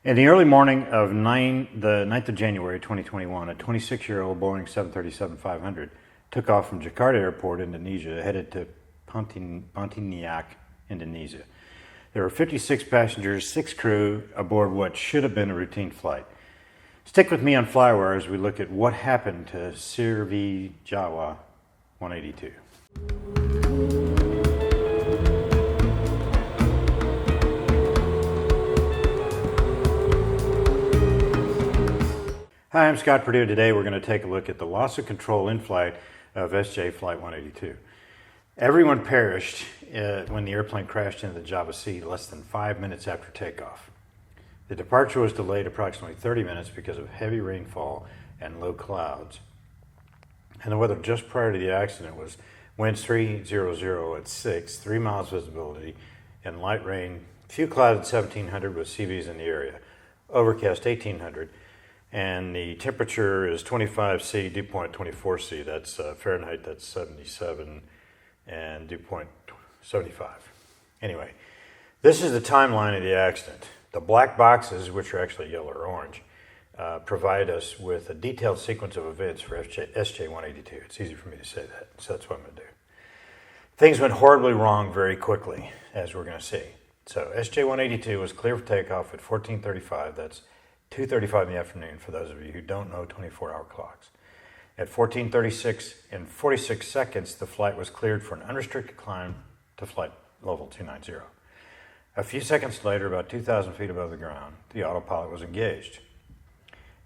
In the early morning of the 9th of January 2021, a 26-year-old Boeing 737-500 took off from Jakarta Airport, Indonesia, headed to Pontianak, Indonesia. There were 56 passengers, 6 crew aboard what should have been a routine flight. Stick with me on Flywire as we look at what happened to Sriwijaya 182. Hi, I'm Scott Perdue. Today we're going to take a look at the loss of control in flight of SJ Flight 182. Everyone perished when the airplane crashed into the Java Sea less than 5 minutes after takeoff. The departure was delayed approximately 30 minutes because of heavy rainfall and low clouds. And the weather just prior to the accident was winds 300 at 6, 3 miles visibility, and light rain, few clouds at 1700 with CVs in the area, overcast 1800, and the temperature is 25 C, dew point 24 C. That's Fahrenheit, that's 77, and dew point 75. Anyway, this is the timeline of the accident. The black boxes, which are actually yellow or orange, provide us with a detailed sequence of events for SJ182. It's easy for me to say that, so that's what I'm going to do. Things went horribly wrong very quickly, as we're going to see. So SJ182 was clear for takeoff at 14:35. That's 2:35 in the afternoon for those of you who don't know 24-hour clocks. At 14:36 and 46 seconds, the flight was cleared for an unrestricted climb to flight level 290. A few seconds later, about 2,000 feet above the ground, the autopilot was engaged.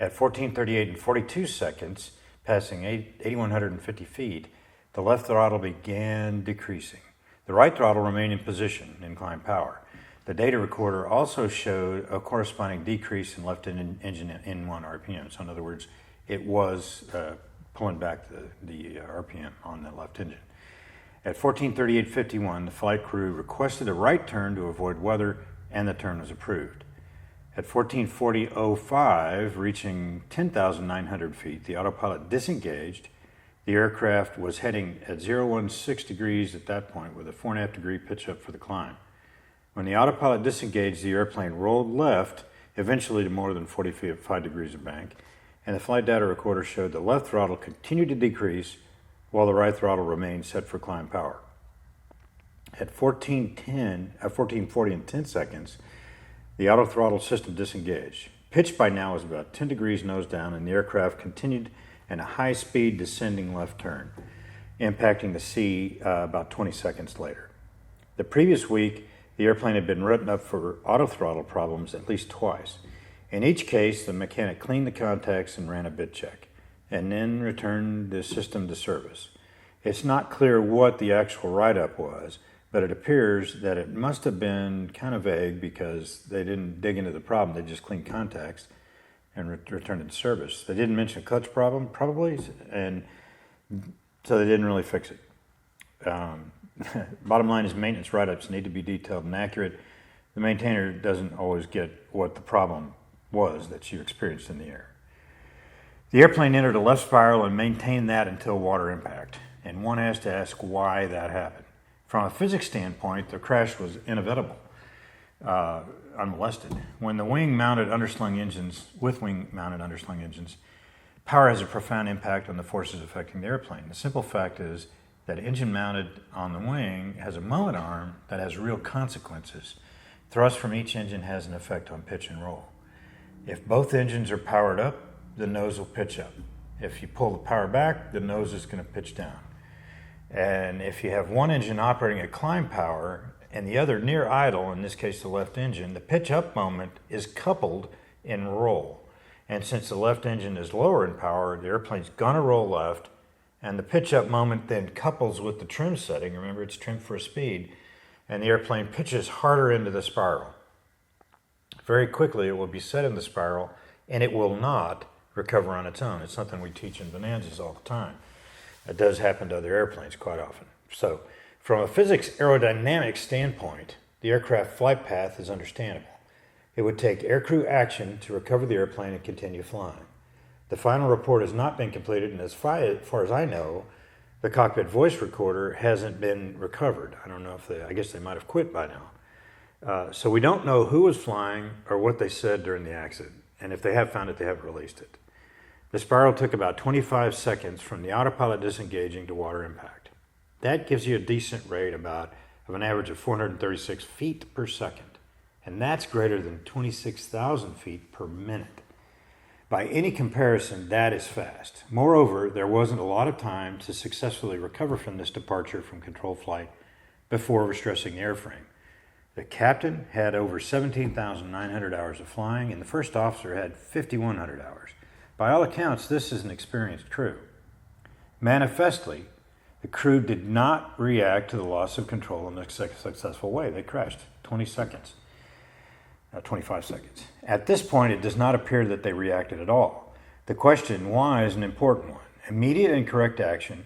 At 14:38 and 42 seconds, passing 8,150 feet, the left throttle began decreasing. The right throttle remained in position in climb power. The data recorder also showed a corresponding decrease in left engine N1 RPM. So in other words, it was pulling back the RPM on the left engine. At 14:38:51, the flight crew requested a right turn to avoid weather, and the turn was approved. At 14:40:05, reaching 10,900 feet, the autopilot disengaged. The aircraft was heading at 016 degrees at that point with a 4.5 degree pitch up for the climb. When the autopilot disengaged, the airplane rolled left, eventually to more than 45 degrees of bank, and the flight data recorder showed the left throttle continued to decrease while the right throttle remained set for climb power. At 14:40 and 10 seconds, the auto throttle system disengaged. Pitch by now was about 10 degrees nose down, and the aircraft continued in a high-speed descending left turn, impacting the sea about 20 seconds later. The previous week, the airplane had been written up for auto throttle problems at least twice. In each case, the mechanic cleaned the contacts and ran a bit check, and then returned the system to service. It's not clear what the actual write-up was, but it appears that it must have been kind of vague because they didn't dig into the problem. They just cleaned contacts and returned it to service. They didn't mention a clutch problem, probably, and so they didn't really fix it. Bottom line is maintenance write-ups need to be detailed and accurate. The maintainer doesn't always get what the problem was that you experienced in the air. The airplane entered a left spiral and maintained that until water impact, and one has to ask why that happened. From a physics standpoint, the crash was inevitable, unmolested. When the wing-mounted underslung engines, power has a profound impact on the forces affecting the airplane. The simple fact is that engine mounted on the wing has a mullet arm that has real consequences. Thrust from each engine has an effect on pitch and roll. If both engines are powered up, the nose will pitch up. If you pull the power back, the nose is going to pitch down. And if you have one engine operating at climb power and the other near idle, in this case the left engine, the pitch up moment is coupled in roll. And since the left engine is lower in power, the airplane's going to roll left, and the pitch up moment then couples with the trim setting. Remember, it's trimmed for speed, and the airplane pitches harder into the spiral. Very quickly, it will be set in the spiral, and it will not recover on its own. It's something we teach in Bonanzas all the time. It does happen to other airplanes quite often. So, from a physics aerodynamic standpoint, the aircraft flight path is understandable. It would take aircrew action to recover the airplane and continue flying. The final report has not been completed, and as far as I know, the cockpit voice recorder hasn't been recovered. I don't know if I guess they might have quit by now. So we don't know who was flying or what they said during the accident. And if they have found it, they haven't released it. The spiral took about 25 seconds from the autopilot disengaging to water impact. That gives you a decent rate of an average of 436 feet per second. And that's greater than 26,000 feet per minute. By any comparison, that is fast. Moreover, there wasn't a lot of time to successfully recover from this departure from controlled flight before overstressing the airframe. The captain had over 17,900 hours of flying, and the first officer had 5,100 hours. By all accounts, this is an experienced crew. Manifestly, the crew did not react to the loss of control in a successful way. They crashed 25 seconds. At this point, it does not appear that they reacted at all. The question why is an important one. Immediate and correct action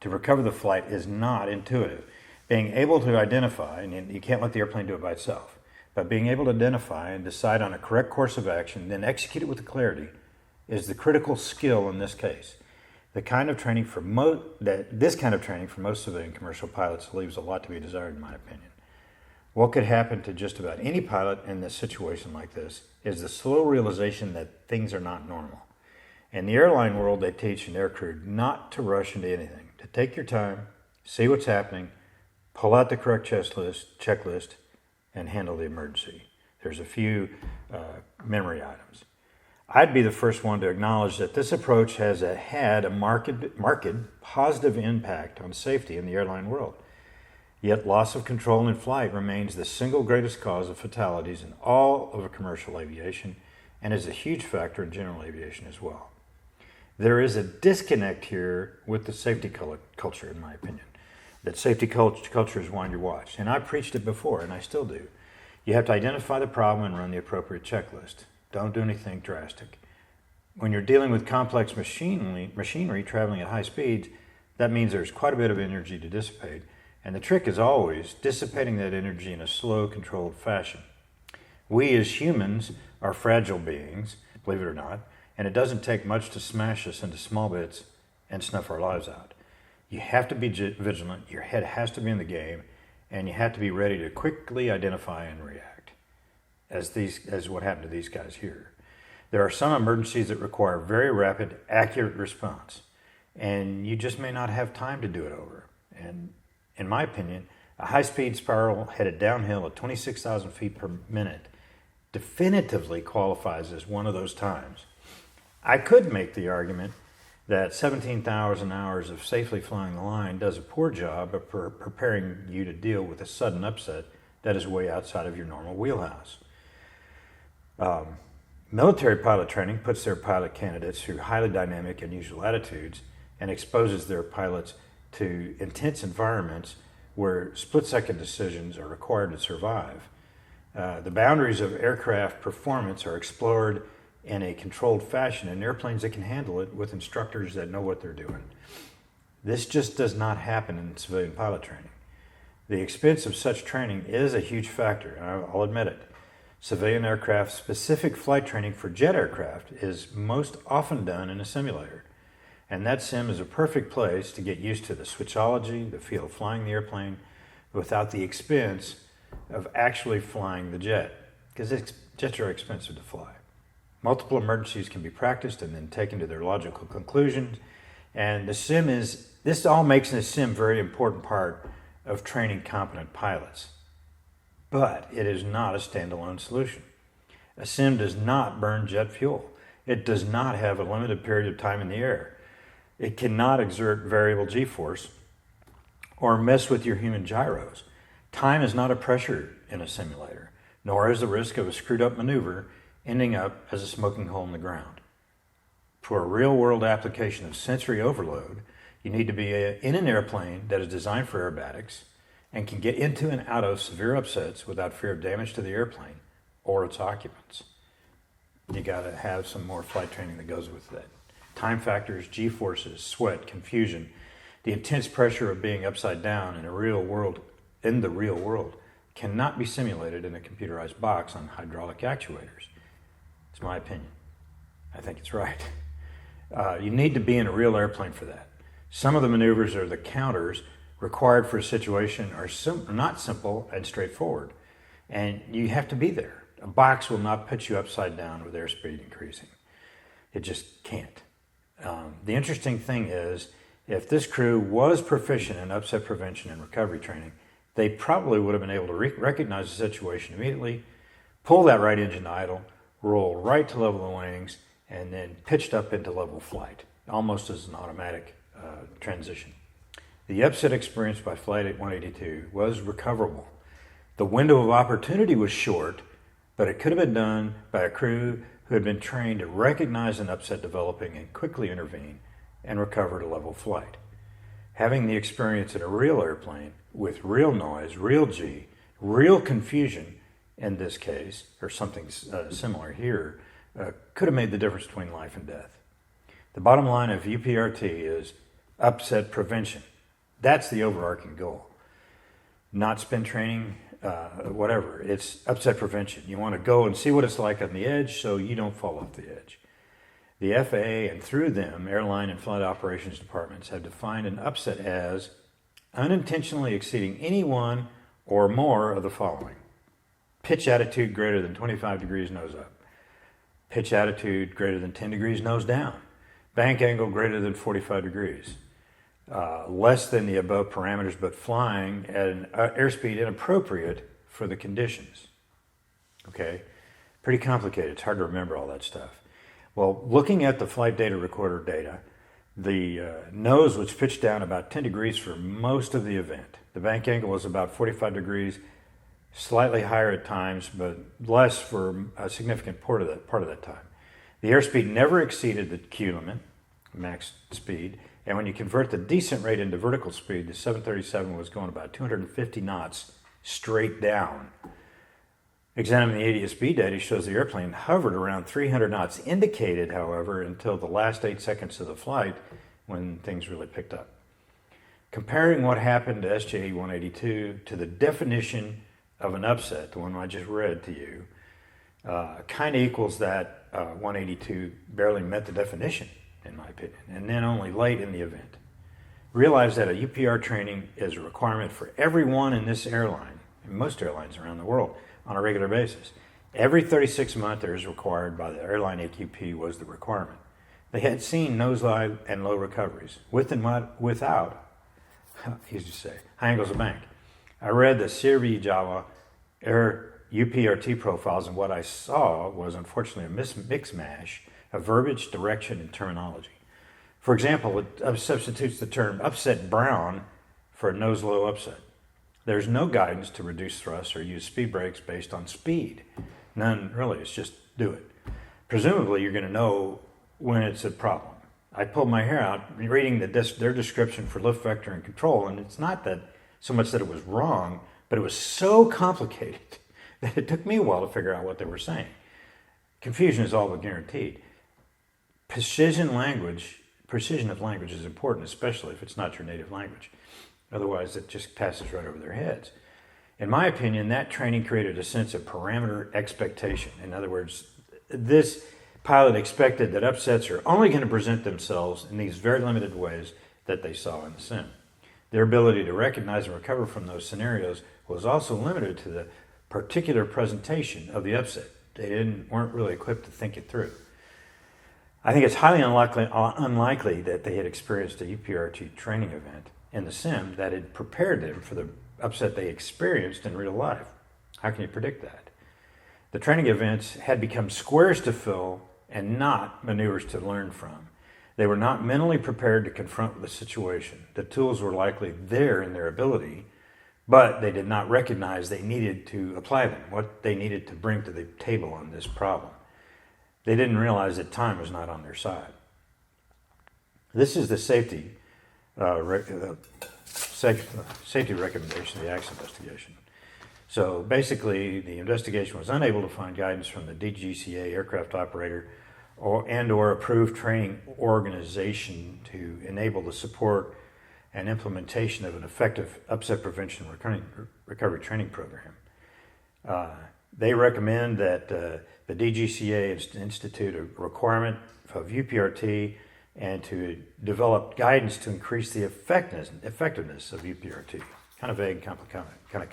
to recover the flight is not intuitive. Being able to identify, and you can't let the airplane do it by itself, but being able to identify and decide on a correct course of action, then execute it with clarity, is the critical skill in this case. This kind of training for most civilian commercial pilots leaves a lot to be desired, in my opinion. What could happen to just about any pilot in this situation like this is the slow realization that things are not normal. In the airline world, they teach an aircrew not to rush into anything, to take your time, see what's happening, pull out the correct checklist, and handle the emergency. There's a few memory items. I'd be the first one to acknowledge that this approach has had a marked positive impact on safety in the airline world. Yet loss of control in flight remains the single greatest cause of fatalities in all of commercial aviation and is a huge factor in general aviation as well. There is a disconnect here with the safety culture, in my opinion. That safety culture is wind your watch. And I preached it before, and I still do. You have to identify the problem and run the appropriate checklist. Don't do anything drastic. When you're dealing with complex machinery traveling at high speeds, that means there's quite a bit of energy to dissipate. And the trick is always dissipating that energy in a slow, controlled fashion. We as humans are fragile beings, believe it or not, and it doesn't take much to smash us into small bits and snuff our lives out. You have to be vigilant, your head has to be in the game, and you have to be ready to quickly identify and react, as what happened to these guys here. There are some emergencies that require very rapid, accurate response, and you just may not have time to do it over. And in my opinion, a high-speed spiral headed downhill at 26,000 feet per minute definitively qualifies as one of those times. I could make the argument that 17,000 hours of safely flying the line does a poor job of preparing you to deal with a sudden upset that is way outside of your normal wheelhouse. Military pilot training puts their pilot candidates through highly dynamic, unusual attitudes and exposes their pilots to intense environments where split-second decisions are required to survive. The boundaries of aircraft performance are explored in a controlled fashion in airplanes that can handle it with instructors that know what they're doing. This just does not happen in civilian pilot training. The expense of such training is a huge factor, and I'll admit it. Civilian aircraft specific flight training for jet aircraft is most often done in a simulator. And that sim is a perfect place to get used to the switchology, the feel of flying the airplane, without the expense of actually flying the jet, because jets are expensive to fly. Multiple emergencies can be practiced and then taken to their logical conclusions. And this all makes the sim a very important part of training competent pilots. But it is not a standalone solution. A sim does not burn jet fuel. It does not have a limited period of time in the air. It cannot exert variable G-force or mess with your human gyros. Time is not a pressure in a simulator, nor is the risk of a screwed up maneuver ending up as a smoking hole in the ground. For a real-world application of sensory overload, you need to be in an airplane that is designed for aerobatics and can get into and out of severe upsets without fear of damage to the airplane or its occupants. You got to have some more flight training that goes with that. Time factors, G-forces, sweat, confusion, the intense pressure of being upside down in the real world cannot be simulated in a computerized box on hydraulic actuators. It's my opinion. I think it's right. You need to be in a real airplane for that. Some of the maneuvers or the counters required for a situation are not simple and straightforward. and you have to be there. A box will not put you upside down with airspeed increasing. It just can't. The interesting thing is, if this crew was proficient in upset prevention and recovery training, they probably would have been able to recognize the situation immediately, pull that right engine idle, roll right to level the wings, and then pitched up into level flight, almost as an automatic transition. The upset experienced by Flight 182 was recoverable. The window of opportunity was short, but it could have been done by a crew who had been trained to recognize an upset developing and quickly intervene and recover to level flight. Having the experience in a real airplane with real noise, real G, real confusion in this case, or something similar here, could have made the difference between life and death. The bottom line of UPRT is upset prevention. That's the overarching goal. Not spin training, whatever. It's upset prevention. You want to go and see what it's like on the edge so you don't fall off the edge. The FAA and through them, airline and flight operations departments have defined an upset as unintentionally exceeding any one or more of the following. Pitch attitude greater than 25 degrees nose up. Pitch attitude greater than 10 degrees nose down. Bank angle greater than 45 degrees. Less than the above parameters, but flying at an airspeed inappropriate for the conditions. Okay? Pretty complicated. It's hard to remember all that stuff. Well, looking at the flight data recorder data, the nose was pitched down about 10 degrees for most of the event. The bank angle was about 45 degrees, slightly higher at times, but less for a significant part of that time. The airspeed never exceeded the Q limit, max speed, and when you convert the descent rate into vertical speed, the 737 was going about 250 knots straight down. Examining the ADS-B data shows the airplane hovered around 300 knots, indicated, however, until the last 8 seconds of the flight when things really picked up. Comparing what happened to SJ-182 to the definition of an upset, the one I just read to you, kind of equals that 182 barely met the definition, in my opinion, and then only late in the event. Realize that a UPR training is a requirement for everyone in this airline, and most airlines around the world, on a regular basis. Every 36 monthers required by the airline AQP was the requirement. They had seen nose-high and low recoveries, with and without, easy to say, high angles of bank. I read the Sriwijaya Air UPRT profiles, and what I saw was unfortunately a mix mash of verbiage, direction, and terminology. For example, it substitutes the term upset brown for nose low upset. There's no guidance to reduce thrust or use speed brakes based on speed. None really, it's just do it. Presumably you're going to know when it's a problem. I pulled my hair out reading their description for lift vector and control, and it's not that so much that it was wrong, but it was so complicated that it took me a while to figure out what they were saying. Confusion is all but guaranteed. Precision of language is important, especially if it's not your native language. Otherwise, it just passes right over their heads. In my opinion, that training created a sense of parameter expectation. In other words, this pilot expected that upsets are only going to present themselves in these very limited ways that they saw in the sim. Their ability to recognize and recover from those scenarios was also limited to the particular presentation of the upset. They weren't really equipped to think it through. I think it's highly unlikely that they had experienced a UPRT training event in the sim that had prepared them for the upset they experienced in real life. How can you predict that? The training events had become squares to fill and not maneuvers to learn from. They were not mentally prepared to confront the situation. The tools were likely there in their ability, but they did not recognize they needed to apply them, what they needed to bring to the table on this problem. They didn't realize that time was not on their side. This is the safety recommendation of the accident investigation. So basically, the investigation was unable to find guidance from the DGCA aircraft operator or approved training organization to enable the support and implementation of an effective upset prevention recovery training program. They recommend that the DGCA institute a requirement of UPRT and to develop guidance to increase the effectiveness of UPRT. Kind of vague, kind of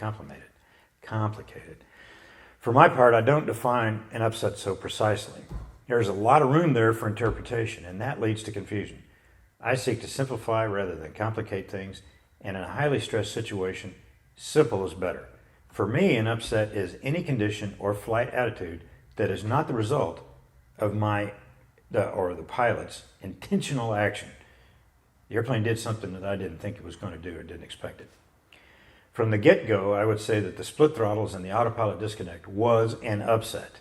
complicated. For my part, I don't define an upset so precisely. There's a lot of room there for interpretation, and that leads to confusion. I seek to simplify rather than complicate things, and in a highly stressed situation, simple is better. For me, an upset is any condition or flight attitude that is not the result of the pilot's intentional action. The airplane did something that I didn't think it was going to do or didn't expect it. From the get-go, I would say that the split throttles and the autopilot disconnect was an upset.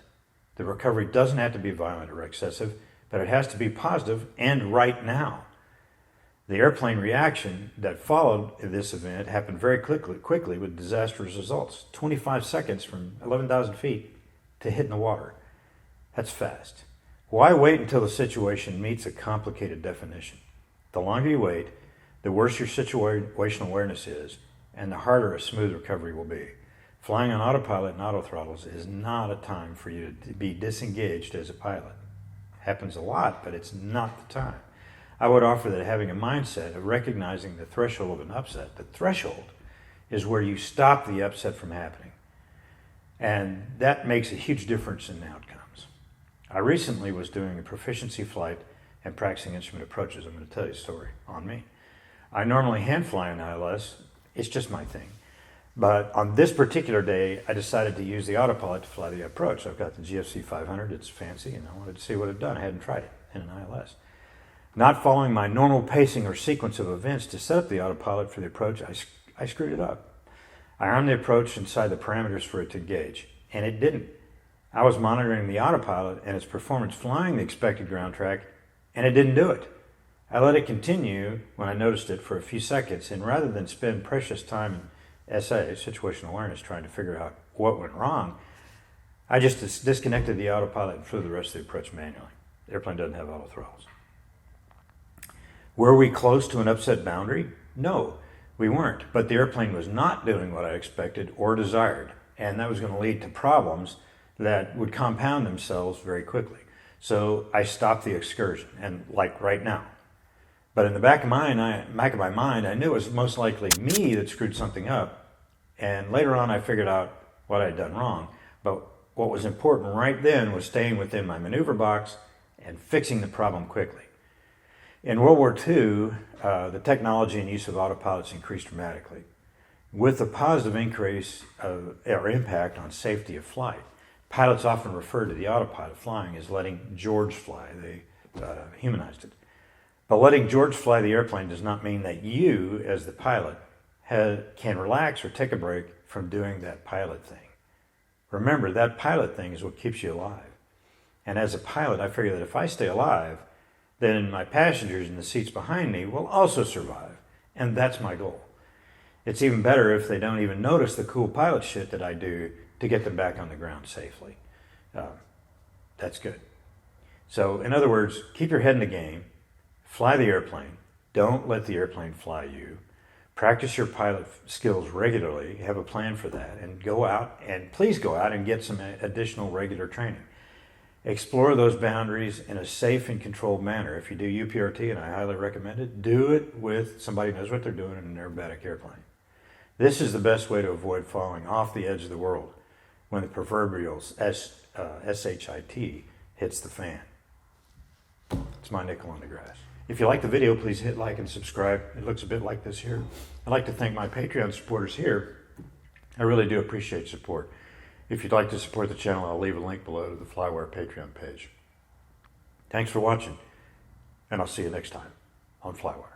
The recovery doesn't have to be violent or excessive, but it has to be positive and right now. The airplane reaction that followed this event happened very quickly with disastrous results. 25 seconds from 11,000 feet to hitting the water. That's fast. Why wait until the situation meets a complicated definition? The longer you wait, the worse your situational awareness is, and the harder a smooth recovery will be. Flying on autopilot and autothrottles is not a time for you to be disengaged as a pilot. Happens a lot, but it's not the time. I would offer that having a mindset of recognizing the threshold of an upset, the threshold is where you stop the upset from happening. And that makes a huge difference in outcomes. I recently was doing a proficiency flight and practicing instrument approaches. I'm going to tell you a story on me. I normally hand fly in ILS. It's just my thing. But on this particular day, I decided to use the autopilot to fly the approach. I've got the GFC 500. It's fancy, and I wanted to see what it done. I hadn't tried it in an ILS. Not following my normal pacing or sequence of events to set up the autopilot for the approach, I screwed it up. I armed the approach inside the parameters for it to engage, and it didn't. I was monitoring the autopilot and its performance flying the expected ground track, and it didn't do it. I let it continue when I noticed it for a few seconds, and rather than spend precious time in SA, situational awareness, trying to figure out what went wrong, I just disconnected the autopilot and flew the rest of the approach manually. The airplane doesn't have auto throttles. Were we close to an upset boundary? No, we weren't, but the airplane was not doing what I expected or desired, and that was going to lead to problems that would compound themselves very quickly. So I stopped the excursion, and like right now. But in the back of my mind, I knew it was most likely me that screwed something up, and later on I figured out what I had done wrong. But what was important right then was staying within my maneuver box and fixing the problem quickly. In World War II, the technology and use of autopilots increased dramatically, with a positive increase or impact on safety of flight. Pilots often refer to the autopilot flying as letting George fly. They humanized it. But letting George fly the airplane does not mean that you, as the pilot, can relax or take a break from doing that pilot thing. Remember, that pilot thing is what keeps you alive. And as a pilot, I figure that if I stay alive, then my passengers in the seats behind me will also survive. And that's my goal. It's even better if they don't even notice the cool pilot shit that I do to get them back on the ground safely. That's good. So in other words, keep your head in the game, fly the airplane, don't let the airplane fly you, practice your pilot skills regularly, have a plan for that, and please go out and get some additional regular training. Explore those boundaries in a safe and controlled manner. If you do UPRT, and I highly recommend it, do it with somebody who knows what they're doing in an aerobatic airplane. This is the best way to avoid falling off the edge of the world when the proverbial SHIT hits the fan. It's my nickel on the grass. If you like the video, please hit like and subscribe. It looks a bit like this here. I'd like to thank my Patreon supporters here. I really do appreciate support. If you'd like to support the channel, I'll leave a link below to the Flywire Patreon page. Thanks for watching, and I'll see you next time on Flywire.